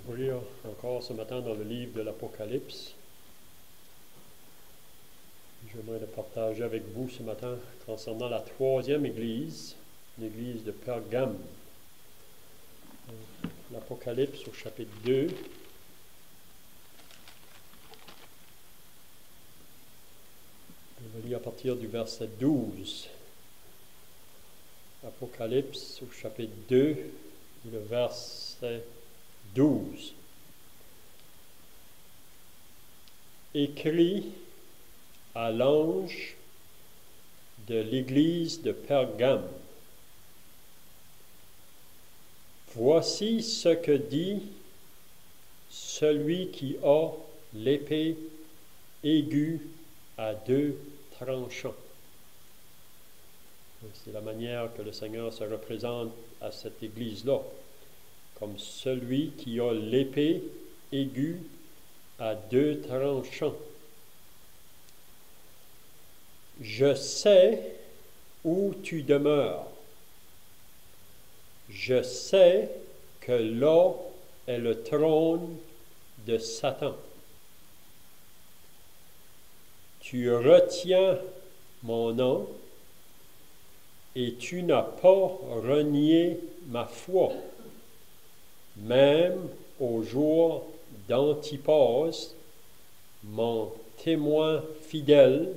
Ouvrir encore ce matin dans le livre de l'Apocalypse. J'aimerais le partager avec vous ce matin concernant la troisième église, l'église de Pergame. L'Apocalypse au chapitre 2. Je vais lire à partir du verset 12. Apocalypse au chapitre 2, le verset 12. Écrit à l'ange de l'église de Pergame. Voici ce que dit celui qui a l'épée aiguë à deux tranchants. C'est la manière que le Seigneur se représente à cette église-là, comme celui qui a l'épée aiguë à deux tranchants. Je sais où tu demeures. Je sais que là est le trône de Satan. Tu retiens mon nom et tu n'as pas renié ma foi, même au jour d'Antipas, mon témoin fidèle,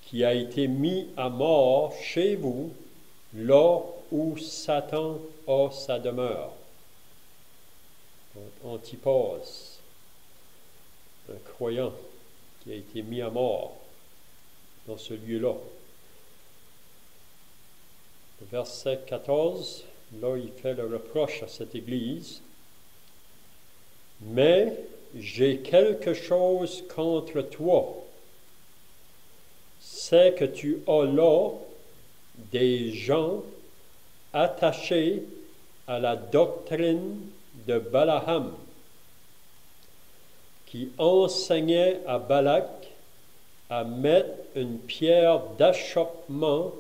qui a été mis à mort chez vous, là où Satan a sa demeure. Donc, Antipas, un croyant qui a été mis à mort dans ce lieu-là. Le verset 14, là, il fait le reproche à cette église. Mais j'ai quelque chose contre toi. C'est que tu as là des gens attachés à la doctrine de Balaam, qui enseignait à Balak à mettre une pierre d'achoppement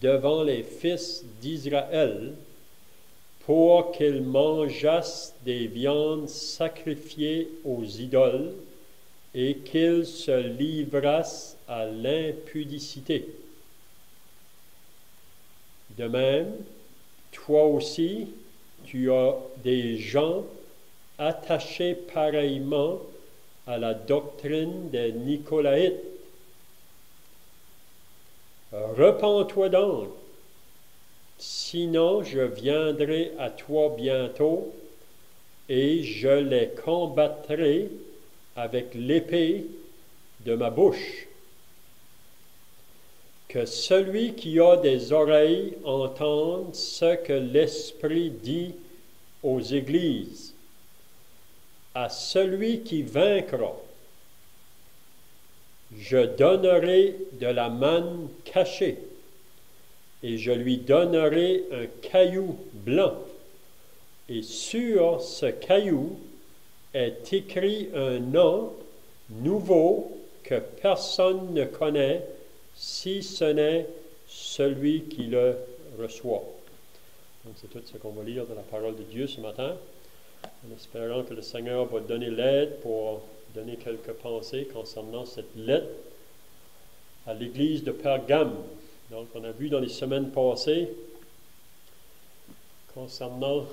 devant les fils d'Israël pour qu'ils mangeassent des viandes sacrifiées aux idoles et qu'ils se livrassent à l'impudicité. De même, toi aussi, tu as des gens attachés pareillement à la doctrine des Nicolaïtes. Repens-toi donc, sinon je viendrai à toi bientôt et je les combattrai avec l'épée de ma bouche. Que celui qui a des oreilles entende ce que l'Esprit dit aux églises. À celui qui vaincra, je donnerai de la manne cachée, et je lui donnerai un caillou blanc, et sur ce caillou est écrit un nom nouveau que personne ne connaît, si ce n'est celui qui le reçoit. Donc c'est tout ce qu'on va lire dans la parole de Dieu ce matin, en espérant que le Seigneur va donner l'aide pour donner quelques pensées concernant cette lettre à l'église de Pergame. Donc on a vu dans les semaines passées, concernant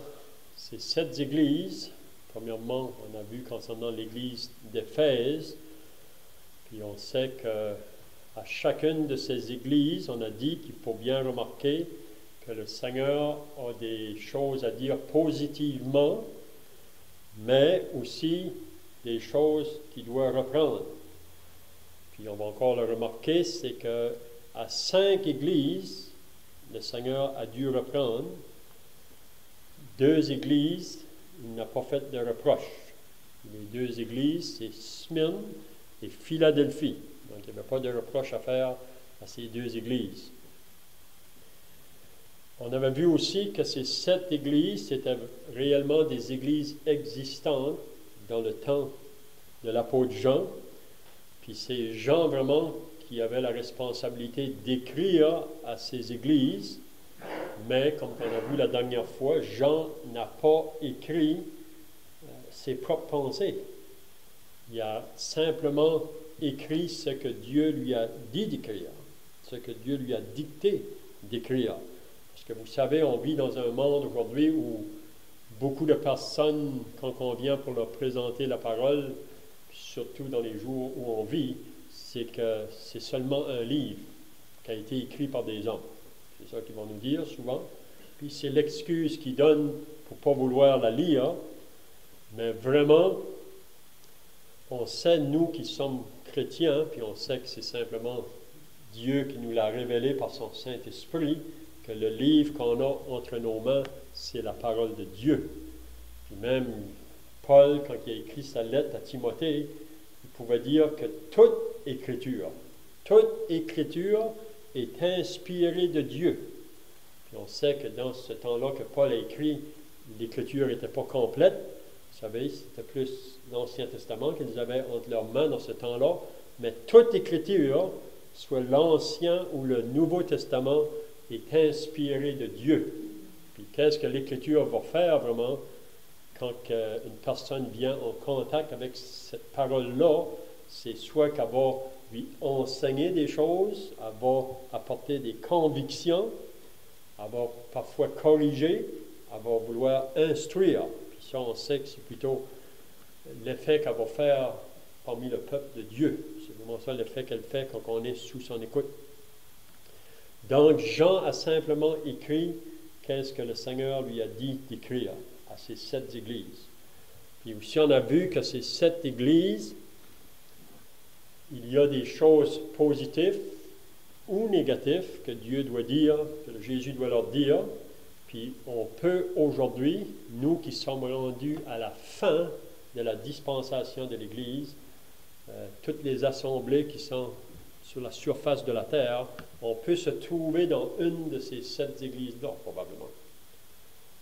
ces 7 églises, premièrement on a vu concernant l'église d'Éphèse, puis on sait que à chacune de ces églises, on a dit qu'il faut bien remarquer que le Seigneur a des choses à dire positivement, mais aussi des choses qu'il doit reprendre. Puis on va encore le remarquer, c'est que à 5 églises, le Seigneur a dû reprendre. 2 églises, il n'a pas fait de reproche. Les 2 églises, c'est Smyrne et Philadelphie. Donc, il n'y avait pas de reproche à faire à ces 2 églises. On avait vu aussi que ces 7 églises, c'était réellement des églises existantes dans le temps de l'apôtre Jean. Puis c'est Jean vraiment qui avait la responsabilité d'écrire à ces églises. Mais, comme on a vu la dernière fois, Jean n'a pas écrit ses propres pensées. Il a simplement écrit ce que Dieu lui a dit d'écrire, ce que Dieu lui a dicté d'écrire. Parce que vous savez, on vit dans un monde aujourd'hui où beaucoup de personnes, quand on vient pour leur présenter la parole, surtout dans les jours où on vit, c'est que c'est seulement un livre qui a été écrit par des hommes. C'est ça qu'ils vont nous dire souvent. Puis c'est l'excuse qu'ils donnent pour ne pas vouloir la lire. Mais vraiment, on sait, nous qui sommes chrétiens, puis on sait que c'est simplement Dieu qui nous l'a révélé par son Saint-Esprit, que le livre qu'on a entre nos mains, c'est la parole de Dieu. Puis même Paul, quand il a écrit sa lettre à Timothée, il pouvait dire que toute écriture est inspirée de Dieu. Puis on sait que dans ce temps-là que Paul a écrit, l'écriture n'était pas complète. Vous savez, c'était plus l'Ancien Testament qu'ils avaient entre leurs mains dans ce temps-là. Mais toute écriture, soit l'Ancien ou le Nouveau Testament, est inspirée de Dieu. Puis qu'est-ce que l'écriture va faire vraiment quand une personne vient en contact avec cette parole-là? C'est soit qu'elle va lui enseigner des choses, elle va apporter des convictions, elle va parfois corriger, elle va vouloir instruire. Puis ça, on sait que c'est plutôt l'effet qu'elle va faire parmi le peuple de Dieu. C'est vraiment ça l'effet qu'elle fait quand on est sous son écoute. Donc, Jean a simplement écrit qu'est-ce que le Seigneur lui a dit d'écrire à ces 7 églises. Puis aussi, on a vu que ces 7 églises, il y a des choses positives ou négatives que Dieu doit dire, que Jésus doit leur dire. Puis on peut aujourd'hui, nous qui sommes rendus à la fin de la dispensation de l'Église, toutes les assemblées qui sont sur la surface de la terre, on peut se trouver dans une de ces 7 églises-là, probablement.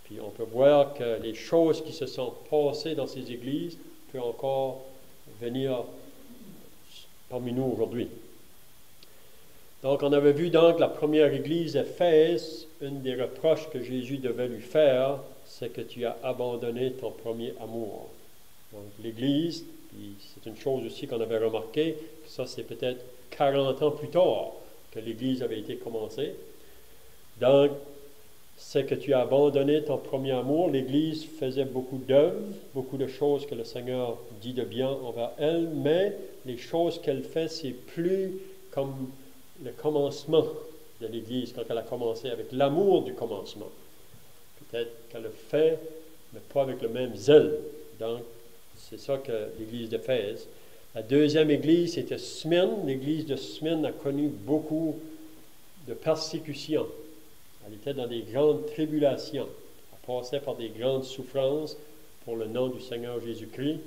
Puis on peut voir que les choses qui se sont passées dans ces églises peuvent encore venir parmi nous aujourd'hui. Donc, on avait vu donc la première église Éphèse, une des reproches que Jésus devait lui faire, c'est que tu as abandonné ton premier amour. Donc, l'église, puis c'est une chose aussi qu'on avait remarqué, ça c'est peut-être 40 ans plus tard que l'église avait été commencée. Donc, c'est que tu as abandonné ton premier amour. L'Église faisait beaucoup d'œuvres, beaucoup de choses que le Seigneur dit de bien envers elle, mais les choses qu'elle fait, c'est plus comme le commencement de l'Église, quand elle a commencé avec l'amour du commencement. Peut-être qu'elle le fait, mais pas avec le même zèle. Donc, c'est ça que l'Église d'Éphèse. La deuxième Église, c'était Smyrne. L'Église de Smyrne a connu beaucoup de persécutions. Elle était dans des grandes tribulations. Elle passait par des grandes souffrances pour le nom du Seigneur Jésus-Christ.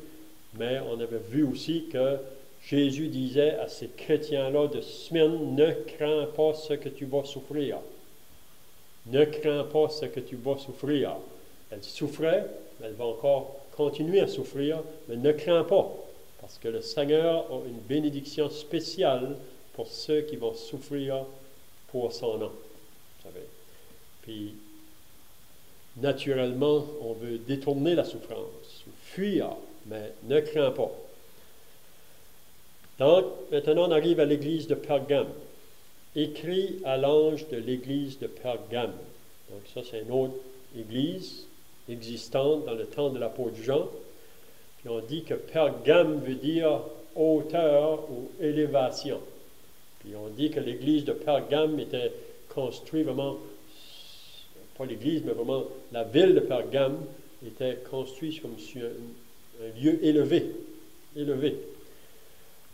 Mais on avait vu aussi que Jésus disait à ces chrétiens-là de Smyrne, ne crains pas ce que tu vas souffrir. Ne crains pas ce que tu vas souffrir. Elle souffrait, mais elle va encore continuer à souffrir, mais ne crains pas, parce que le Seigneur a une bénédiction spéciale pour ceux qui vont souffrir pour son nom. Vous savez. Puis, naturellement, on veut détourner la souffrance, fuir, mais ne crains pas. Donc, maintenant, on arrive à l'église de Pergame. Écrit à l'ange de l'église de Pergame. Donc, ça, c'est une autre église existante dans le temps de l'apôtre Jean. Puis, on dit que Pergame veut dire hauteur ou élévation. Puis, on dit que l'église de Pergame était construite vraiment, pas l'église, mais vraiment la ville de Pergame était construite comme sur un lieu élevé. Élevé.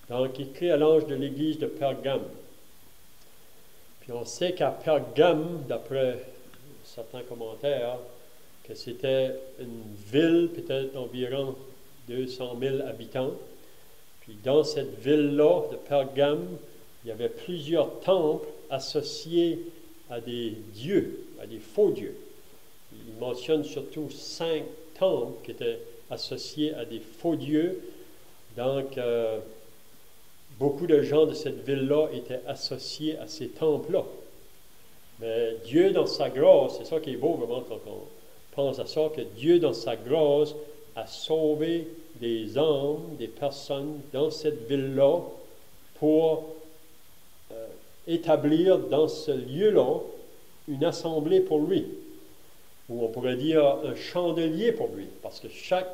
Donc, écrit à l'ange de l'église de Pergame. Puis on sait qu'à Pergame, d'après certains commentaires, que c'était une ville peut-être d'environ 200 000 habitants. Puis dans cette ville-là de Pergame, il y avait plusieurs temples associés à des dieux, à des faux dieux. Il mentionne surtout 5 temples qui étaient associés à des faux dieux. Donc, beaucoup de gens de cette ville-là étaient associés à ces temples-là. Mais Dieu, dans sa grâce, c'est ça qui est beau vraiment quand on pense à ça, que Dieu, dans sa grâce, à sauver des âmes, des personnes dans cette ville-là pour établir dans ce lieu-là une assemblée pour lui, ou on pourrait dire un chandelier pour lui, parce que chaque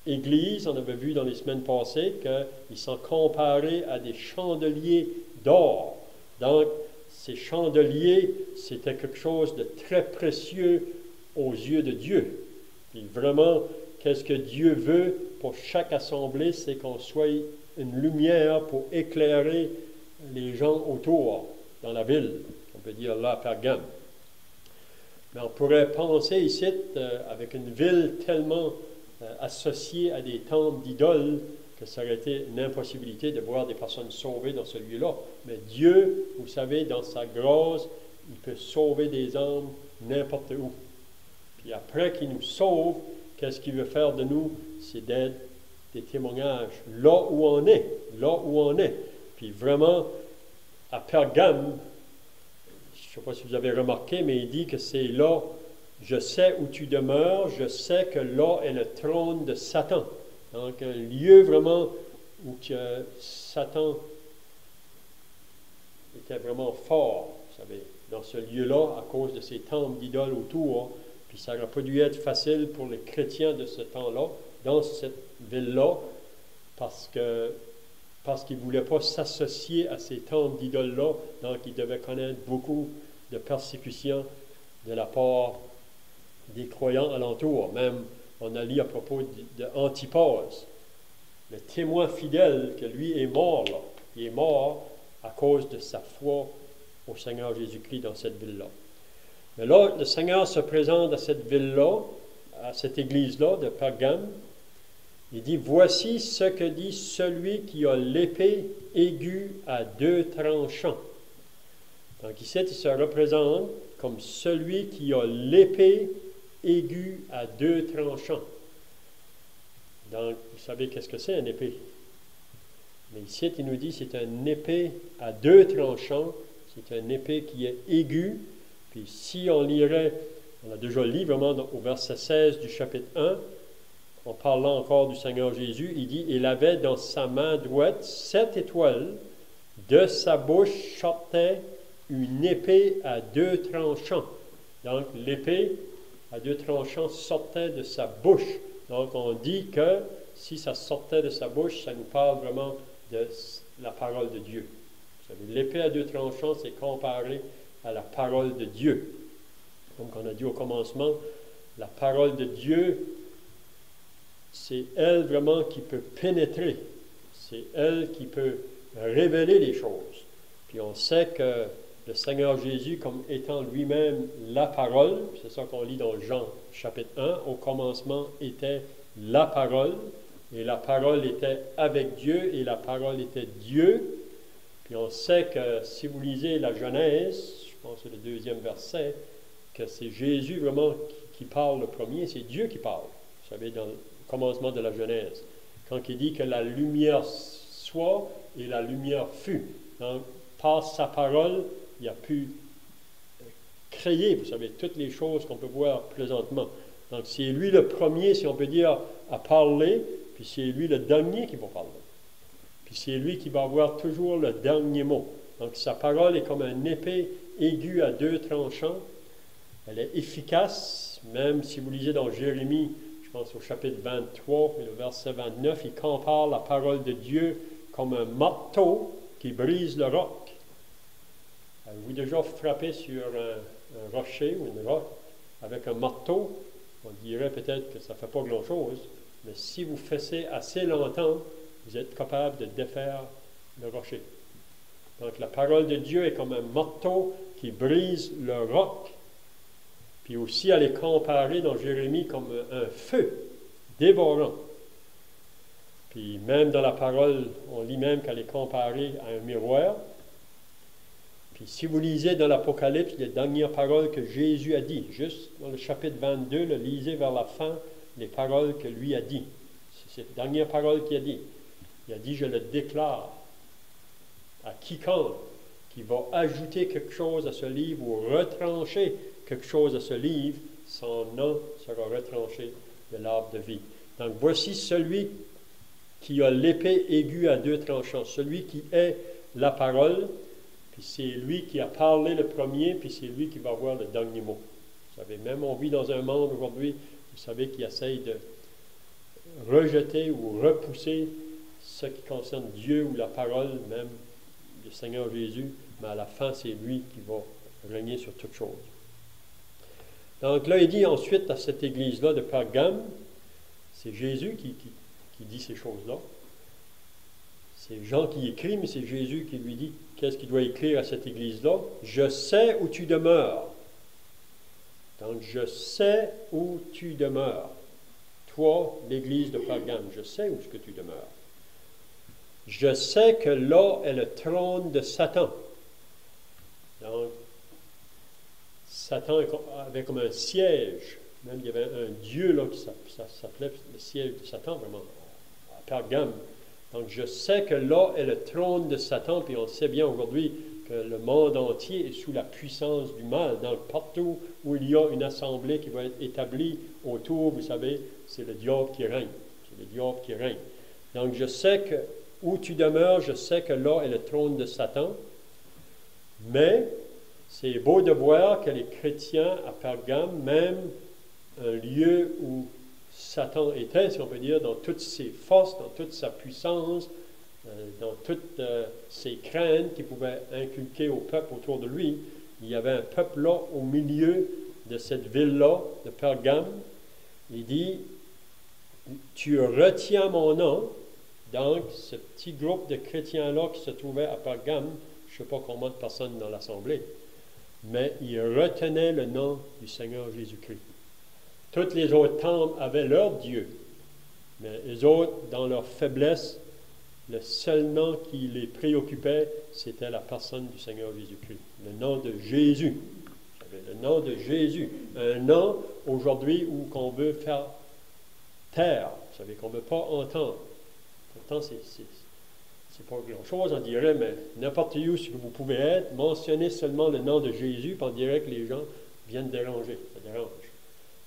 église, on avait vu dans les semaines passées qu'ils sont comparés à des chandeliers d'or. Donc, ces chandeliers, c'était quelque chose de très précieux aux yeux de Dieu. Et vraiment, qu'est-ce que Dieu veut pour chaque assemblée, c'est qu'on soit une lumière pour éclairer les gens autour, dans la ville, on peut dire là, à Pergame. Mais on pourrait penser ici, avec une ville tellement associée à des temples d'idoles, que ça aurait été une impossibilité de voir des personnes sauvées dans ce lieu-là. Mais Dieu, vous savez, dans sa grâce, il peut sauver des âmes n'importe où. Puis après qu'il nous sauve, qu'est-ce qu'il veut faire de nous? C'est d'être des témoignages là où on est, là où on est. Puis vraiment, à Pergame, je ne sais pas si vous avez remarqué, mais il dit que c'est là, je sais où tu demeures, je sais que là est le trône de Satan. Donc, un lieu vraiment où Satan était vraiment fort, vous savez, dans ce lieu-là, à cause de ces temples d'idoles autour. Puis ça n'aurait pas dû être facile pour les chrétiens de ce temps-là, dans cette ville-là, parce qu'ils ne voulaient pas s'associer à ces temples d'idoles-là, donc ils devaient connaître beaucoup de persécutions de la part des croyants alentours. Même, on a lu à propos d'Antipase, le témoin fidèle, que lui est mort là. Il est mort à cause de sa foi au Seigneur Jésus-Christ dans cette ville-là. Mais là, le Seigneur se présente à cette ville-là, à cette église-là de Pergame. Il dit, voici ce que dit celui qui a l'épée aiguë à deux tranchants. Donc ici, il se représente comme celui qui a l'épée aiguë à deux tranchants. Donc, vous savez qu'est-ce que c'est, une épée? Mais ici, il nous dit, c'est une épée à deux tranchants. C'est une épée qui est aiguë. Puis si on lirait, on a déjà lu vraiment au verset 16 du chapitre 1, en parlant encore du Seigneur Jésus, il dit, il avait dans sa main droite 7 étoiles, de sa bouche sortait une épée à deux tranchants. Donc l'épée à deux tranchants sortait de sa bouche. Donc on dit que si ça sortait de sa bouche, ça nous parle vraiment de la parole de Dieu. Vous savez, l'épée à deux tranchants, c'est comparé à la parole de Dieu. Comme on a dit au commencement, la parole de Dieu, c'est elle vraiment qui peut pénétrer. C'est elle qui peut révéler les choses. Puis on sait que le Seigneur Jésus, comme étant lui-même la parole, c'est ça qu'on lit dans Jean chapitre 1, au commencement était la parole, et la parole était avec Dieu, et la parole était Dieu. Puis on sait que si vous lisez la Genèse, je pense que c'est le 2e verset, que c'est Jésus vraiment qui parle le premier, c'est Dieu qui parle. Vous savez, dans le commencement de la Genèse, quand il dit que la lumière soit et la lumière fut. Donc, par sa parole, il a pu créer, vous savez, toutes les choses qu'on peut voir présentement. Donc, c'est lui le premier, si on peut dire, à parler, puis c'est lui le dernier qui va parler. Puis c'est lui qui va avoir toujours le dernier mot. Donc, sa parole est comme une épée aiguë à deux tranchants. Elle est efficace, même si vous lisez dans Jérémie, je pense au chapitre 23, et le verset 29, il compare la parole de Dieu comme un marteau qui brise le roc. Avez-vous déjà frappé sur un rocher ou une roche avec un marteau? On dirait peut-être que ça ne fait pas grand-chose, mais si vous fessez assez longtemps, vous êtes capable de défaire le rocher. Donc la parole de Dieu est comme un marteau qui brise le roc. Puis aussi, elle est comparée dans Jérémie comme un feu dévorant. Puis même dans la parole, on lit même qu'elle est comparée à un miroir. Puis si vous lisez dans l'Apocalypse les dernières paroles que Jésus a dit, juste dans le chapitre 22, le lisez vers la fin, les paroles que lui a dit. C'est cette dernière parole qu'il a dit. Il a dit, je le déclare à quiconque qui va ajouter quelque chose à ce livre ou retrancher quelque chose à ce livre, son nom sera retranché de l'arbre de vie. Donc, voici celui qui a l'épée aiguë à deux tranchants, celui qui est la parole, puis c'est lui qui a parlé le premier, puis c'est lui qui va avoir le dernier mot. Vous savez, même on vit dans un monde aujourd'hui, vous savez, qui essaye de rejeter ou repousser ce qui concerne Dieu ou la parole, même du Seigneur Jésus, mais à la fin, c'est lui qui va régner sur toutes choses. Donc là, il dit ensuite à cette église-là de Pergame, c'est Jésus qui dit ces choses-là. C'est Jean qui écrit, mais c'est Jésus qui lui dit qu'est-ce qu'il doit écrire à cette église-là. Je sais où tu demeures. Donc, je sais où tu demeures. Toi, l'église de Pergame, je sais où est-ce que tu demeures. Je sais que là est le trône de Satan. Donc, Satan avait comme un siège. Même il y avait un dieu là qui s'appelait le siège de Satan, vraiment, à Pergame. Donc, je sais que là est le trône de Satan, puis on sait bien aujourd'hui que le monde entier est sous la puissance du mal. Donc, partout où il y a une assemblée qui va être établie autour, vous savez, c'est le diable qui règne. C'est le diable qui règne. Donc, je sais que où tu demeures, je sais que là est le trône de Satan, mais c'est beau de voir que les chrétiens à Pergame, même un lieu où Satan était, si on peut dire, dans toutes ses forces, dans toute sa puissance, dans toutes ses craintes qu'il pouvait inculquer au peuple autour de lui, il y avait un peuple là au milieu de cette ville-là, de Pergame. Il dit, tu retiens mon nom. Donc, ce petit groupe de chrétiens-là qui se trouvait à Pergame, je ne sais pas combien de personnes dans l'assemblée, mais ils retenaient le nom du Seigneur Jésus-Christ. Toutes les autres temples avaient leur Dieu, mais les autres, dans leur faiblesse, le seul nom qui les préoccupait, c'était la personne du Seigneur Jésus-Christ, le nom de Jésus. Le nom de Jésus, un nom aujourd'hui où qu'on veut faire taire, vous savez, qu'on ne veut pas entendre. Pourtant, c'est pas grand-chose, on dirait, mais n'importe où ce que vous pouvez être, mentionnez seulement le nom de Jésus, puis on dirait que les gens viennent déranger, ça dérange.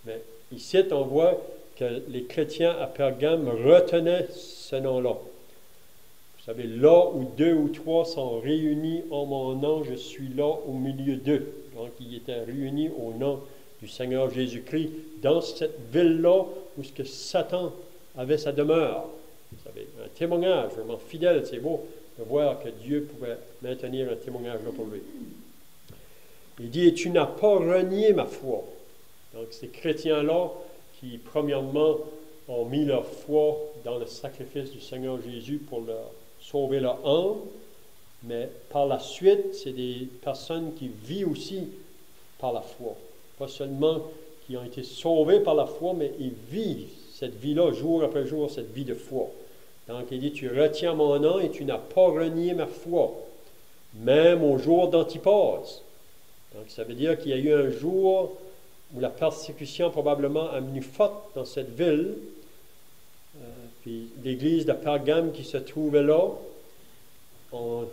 Mais ici, on voit que les chrétiens à Pergame retenaient ce nom-là. Vous savez, là où 2 ou 3 sont réunis en mon nom, je suis là au milieu d'eux. Donc, ils étaient réunis au nom du Seigneur Jésus-Christ dans cette ville-là où ce que Satan avait sa demeure. Vous savez, un témoignage vraiment fidèle, c'est beau de voir que Dieu pouvait maintenir un témoignage là pour lui. Il dit, et tu n'as pas renié ma foi. Donc, ces chrétiens-là qui, premièrement, ont mis leur foi dans le sacrifice du Seigneur Jésus pour leur sauver leur âme, mais par la suite, c'est des personnes qui vivent aussi par la foi. Pas seulement qui ont été sauvés par la foi, mais ils vivent cette vie-là, jour après jour, cette vie de foi. Donc, il dit, tu retiens mon nom et tu n'as pas renié ma foi, même au jour d'Antipas. Donc, ça veut dire qu'il y a eu un jour où la persécution probablement a mis forte dans cette ville. Puis l'église de Pergame qui se trouvait là ont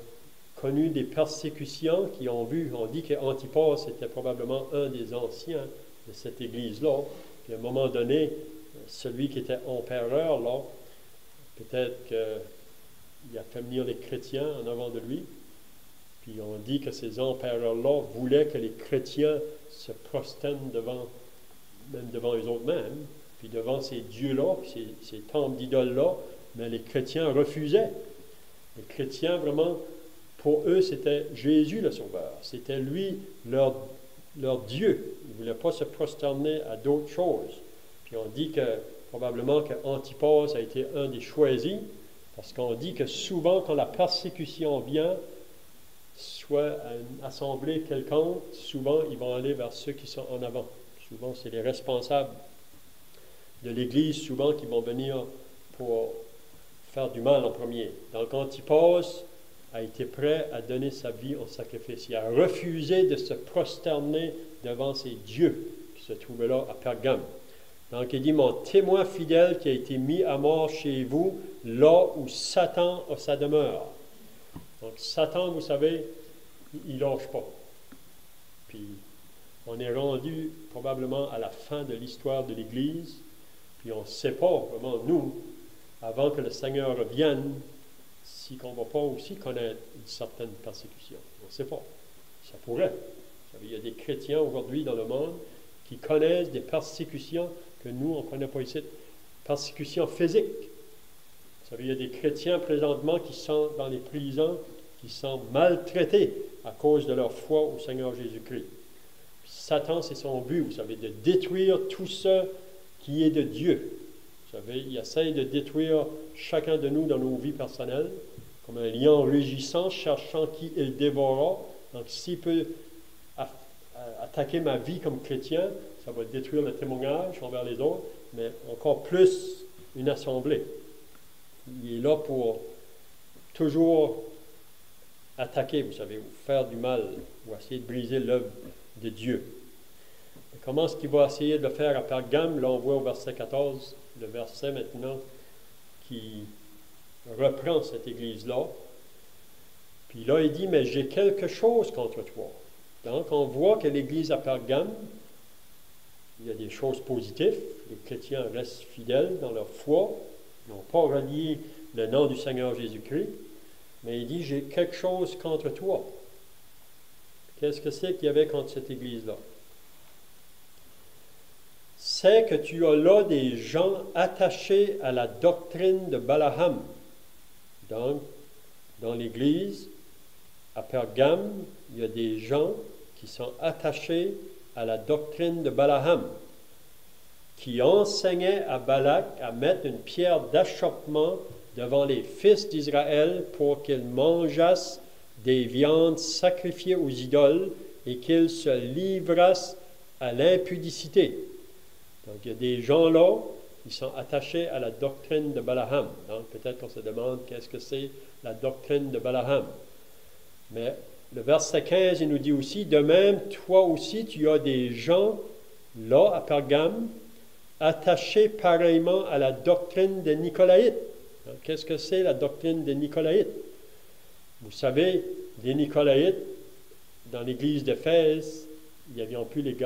connu des persécutions qui ont vu, on dit qu'Antipas était probablement un des anciens de cette église-là. Puis à un moment donné, celui qui était empereur là, peut-être qu'il a fait venir les chrétiens en avant de lui. Puis on dit que ces empereurs-là voulaient que les chrétiens se prosternent même devant eux autres mêmes, puis devant ces dieux-là, ces temples d'idoles-là, mais les chrétiens refusaient. Les chrétiens, vraiment, pour eux, c'était Jésus le Sauveur. C'était lui, leur Dieu. Ils ne voulaient pas se prosterner à d'autres choses. Puis on dit que, probablement, qu'Antipas a été un des choisis, parce qu'on dit que souvent, quand la persécution vient, soit à une assemblée quelconque, souvent, ils vont aller vers ceux qui sont en avant. Souvent, c'est les responsables de l'Église, souvent, qui vont venir pour faire du mal en premier. Donc, Antipas a été prêt à donner sa vie en sacrifice. Il a refusé de se prosterner devant ces dieux qui se trouvaient là à Pergame. Donc, il dit, mon témoin fidèle qui a été mis à mort chez vous, là où Satan a sa demeure. Donc, Satan, vous savez, il ne lâche pas. Puis, on est rendu probablement à la fin de l'histoire de l'Église. Puis on ne sait pas vraiment, nous, avant que le Seigneur revienne, si on ne va pas aussi connaître une certaine persécution. On ne sait pas. Ça pourrait. Vous savez, il y a des chrétiens aujourd'hui dans le monde qui connaissent des persécutions que nous, on ne connaît pas ici. Persécutions physiques. Vous savez, il y a des chrétiens présentement qui sont dans les prisons, qui sont maltraités à cause de leur foi au Seigneur Jésus-Christ. Puis Satan, c'est son but, vous savez, de détruire tout ce qui est de Dieu. Vous savez, il essaie de détruire chacun de nous dans nos vies personnelles, comme un lion rugissant, cherchant qui il dévorera. Donc, s'il peut attaquer ma vie comme chrétien, ça va détruire le témoignage envers les autres, mais encore plus une assemblée. Il est là pour toujours attaquer, vous savez, ou faire du mal, ou essayer de briser l'œuvre de Dieu. Et comment est-ce qu'il va essayer de le faire à Pergame? Là, on voit au verset 14, le verset maintenant qui reprend cette église-là. Puis là, il dit, mais j'ai quelque chose contre toi. Donc, on voit que l'église à Pergame, il y a des choses positives. Les chrétiens restent fidèles dans leur foi. Ils n'ont pas renié le nom du Seigneur Jésus-Christ. Mais il dit, j'ai quelque chose contre toi. Qu'est-ce que c'est qu'il y avait contre cette église-là? C'est que tu as là des gens attachés à la doctrine de Balaam. Donc, dans l'église, à Pergame, il y a des gens qui sont attachés à la doctrine de Balaam, qui enseignait à Balak à mettre une pierre d'achoppement devant les fils d'Israël pour qu'ils mangeassent des viandes sacrifiées aux idoles et qu'ils se livrassent à l'impudicité. Donc, il y a des gens là qui sont attachés à la doctrine de Balaam. Donc, peut-être qu'on se demande qu'est-ce que c'est la doctrine de Balaam. Mais le verset 15, il nous dit aussi, de même, toi aussi, tu as des gens là à Pergame attachés pareillement à la doctrine des Nicolaïtes. Qu'est-ce que c'est la doctrine des Nicolaïtes? Vous savez, les Nicolaïtes, dans l'église d'Éphèse, ils avaient pu les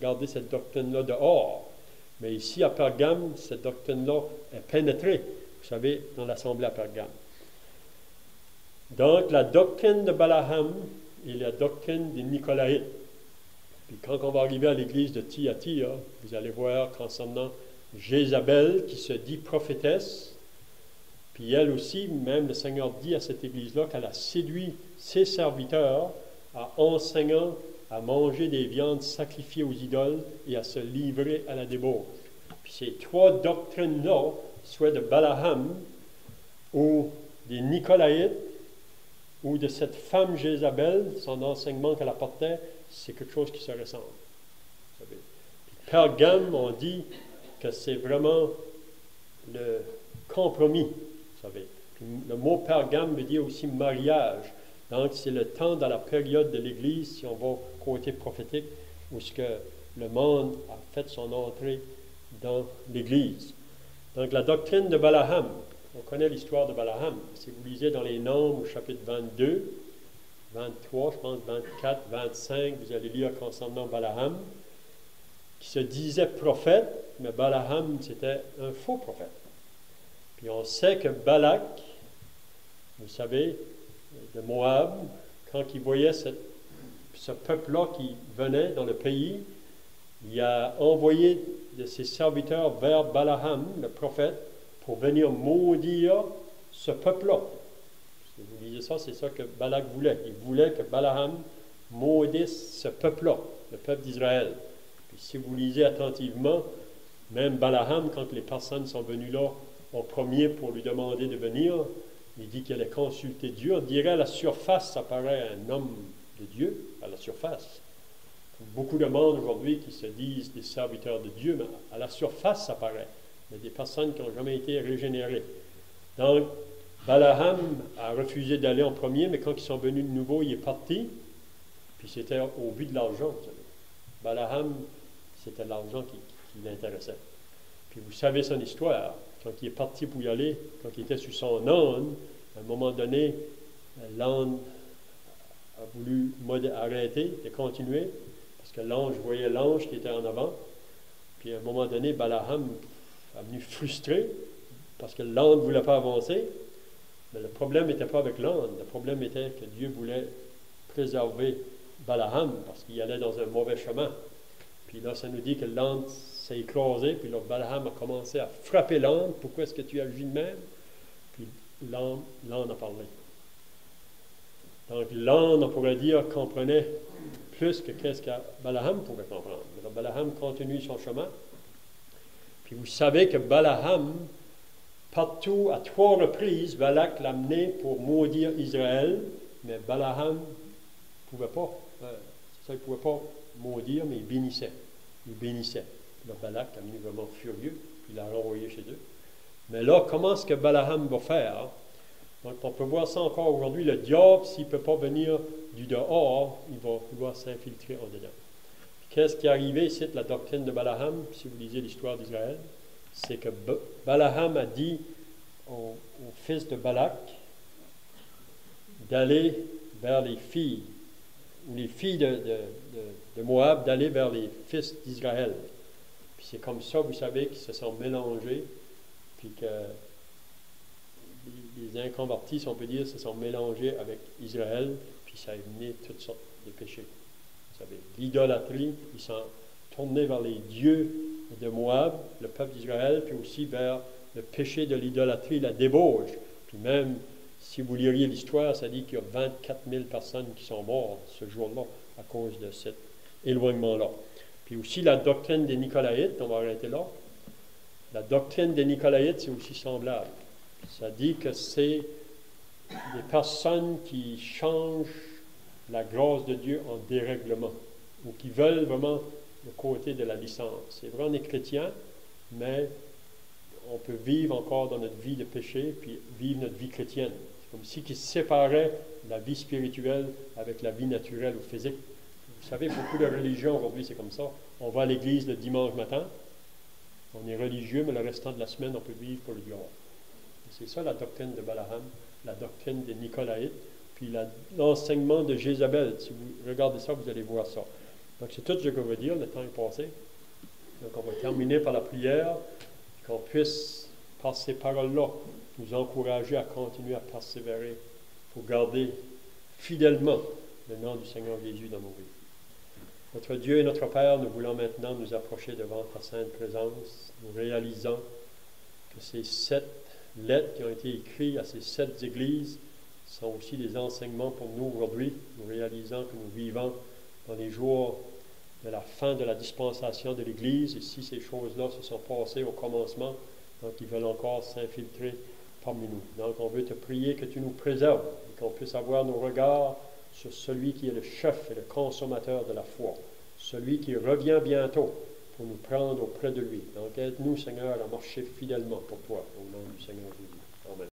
garder cette doctrine-là dehors. Mais ici, à Pergame, cette doctrine-là est pénétrée, vous savez, dans l'assemblée à Pergame. Donc, la doctrine de Balaam et la doctrine des Nicolaïtes. Puis quand on va arriver à l'église de Thyatire, vous allez voir concernant Jézabel qui se dit prophétesse. Puis elle aussi, même le Seigneur dit à cette église-là qu'elle a séduit ses serviteurs en enseignant à manger des viandes sacrifiées aux idoles et à se livrer à la débauche. Puis ces trois doctrines-là, soit de Balaam ou des Nicolaïtes, ou de cette femme Jézabel, son enseignement qu'elle apportait, c'est quelque chose qui se ressemble. Vous savez. Puis Pergame, on dit que c'est vraiment le compromis. Vous savez. Puis le mot Pergame veut dire aussi mariage. Donc, c'est le temps dans la période de l'Église, si on va côté prophétique, où ce que le monde a fait son entrée dans l'Église. Donc, la doctrine de Balaam. On connaît l'histoire de Balaam. Si vous lisez dans les Nombres, chapitre 22, 23, je pense, 24, 25, vous allez lire concernant Balaam, qui se disait prophète, mais Balaam, c'était un faux prophète. Puis on sait que Balak, vous savez, de Moab, quand il voyait ce peuple-là qui venait dans le pays, il a envoyé de ses serviteurs vers Balaam, le prophète, pour venir maudire ce peuple-là. Si vous lisez ça, c'est ça que Balak voulait. Il voulait que Balaam maudisse ce peuple-là, le peuple d'Israël. Puis si vous lisez attentivement, même Balaam, quand les personnes sont venues là en premier pour lui demander de venir, il dit qu'il allait consulter Dieu. On dirait à la surface, ça paraît un homme de Dieu, à la surface. Beaucoup de monde aujourd'hui qui se disent des serviteurs de Dieu, mais à la surface, ça paraît. Il y a des personnes qui n'ont jamais été régénérées. Donc, Balaam a refusé d'aller en premier, mais quand ils sont venus de nouveau, il est parti. Puis c'était au but de l'argent, vous savez. Balaam, c'était l'argent qui l'intéressait. Puis vous savez son histoire. Quand il est parti pour y aller, quand il était sur son âne, à un moment donné, l'âne a voulu arrêter et continuer, parce que l'ange voyait l'ange qui était en avant. Puis à un moment donné, Balaam Ça a venu frustré parce que l'âne ne voulait pas avancer. Mais le problème n'était pas avec l'âne. Le problème était que Dieu voulait préserver Balaam parce qu'il allait dans un mauvais chemin. Puis là, ça nous dit que l'âne s'est écrasé. Puis là, Balaam a commencé à frapper l'âne. Pourquoi est-ce que tu agis de même? Puis l'âne a parlé. Donc l'âne, on pourrait dire, comprenait plus que qu'est-ce que Balaam pouvait comprendre. Mais là, Balaam continue son chemin. Puis vous savez que Balaam, partout, à 3 reprises, Balak l'a amené pour maudire Israël, mais Balaam ne pouvait pas. Il ne pouvait pas maudire, mais il bénissait. Il bénissait. Là, Balak a venu vraiment furieux, puis il l'a renvoyé chez eux. Mais là, comment est-ce que Balaam va faire? Donc, on peut voir ça encore aujourd'hui. Le diable, s'il ne peut pas venir du dehors, il va pouvoir s'infiltrer en dedans. Qu'est-ce qui est arrivé ici, la doctrine de Balaam, si vous lisez l'histoire d'Israël? C'est que Balaam a dit au fils de Balak d'aller vers les filles, ou les filles de Moab, d'aller vers les fils d'Israël. Puis c'est comme ça, vous savez, qu'ils se sont mélangés, puis que les inconvertis, si on peut dire, se sont mélangés avec Israël, puis ça a mené toutes sortes de péchés. Vous savez, l'idolâtrie, ils sont tournés vers les dieux de Moab, le peuple d'Israël, puis aussi vers le péché de l'idolâtrie, la débauche. Puis même, si vous liriez l'histoire, ça dit qu'il y a 24 000 personnes qui sont mortes ce jour-là à cause de cet éloignement-là. Puis aussi la doctrine des Nicolaïtes, on va arrêter là. La doctrine des Nicolaïtes, c'est aussi semblable. Ça dit que c'est des personnes qui changent la grâce de Dieu en dérèglement, ou qui veulent vraiment le côté de la licence. C'est vrai, on est chrétien, mais on peut vivre encore dans notre vie de péché, puis vivre notre vie chrétienne. C'est comme si qui séparait la vie spirituelle avec la vie naturelle ou physique. Vous savez, beaucoup de religions aujourd'hui, c'est comme ça. On va à l'église le dimanche matin, on est religieux, mais le restant de la semaine, on peut vivre pour le diable. C'est ça la doctrine de Balaam, la doctrine des Nicolaïtes, puis l'enseignement de Jézabel. Si vous regardez ça, vous allez voir ça. Donc c'est tout ce que je veux dire, le temps est passé. Donc on va terminer par la prière, qu'on puisse, par ces paroles-là, nous encourager à continuer à persévérer pour garder fidèlement le nom du Seigneur Jésus dans nos vies. Notre Dieu et notre Père, nous voulons maintenant nous approcher devant ta sainte présence, nous réalisant que ces 7 lettres qui ont été écrites à ces 7 églises sont aussi des enseignements pour nous aujourd'hui, nous réalisant que nous vivons dans les jours de la fin de la dispensation de l'Église, et si ces choses-là se sont passées au commencement, donc ils veulent encore s'infiltrer parmi nous. Donc on veut te prier que tu nous préserves, et qu'on puisse avoir nos regards sur celui qui est le chef et le consommateur de la foi, celui qui revient bientôt pour nous prendre auprès de lui. Donc aide-nous, Seigneur, à marcher fidèlement pour toi, au nom du Seigneur Jésus. Amen.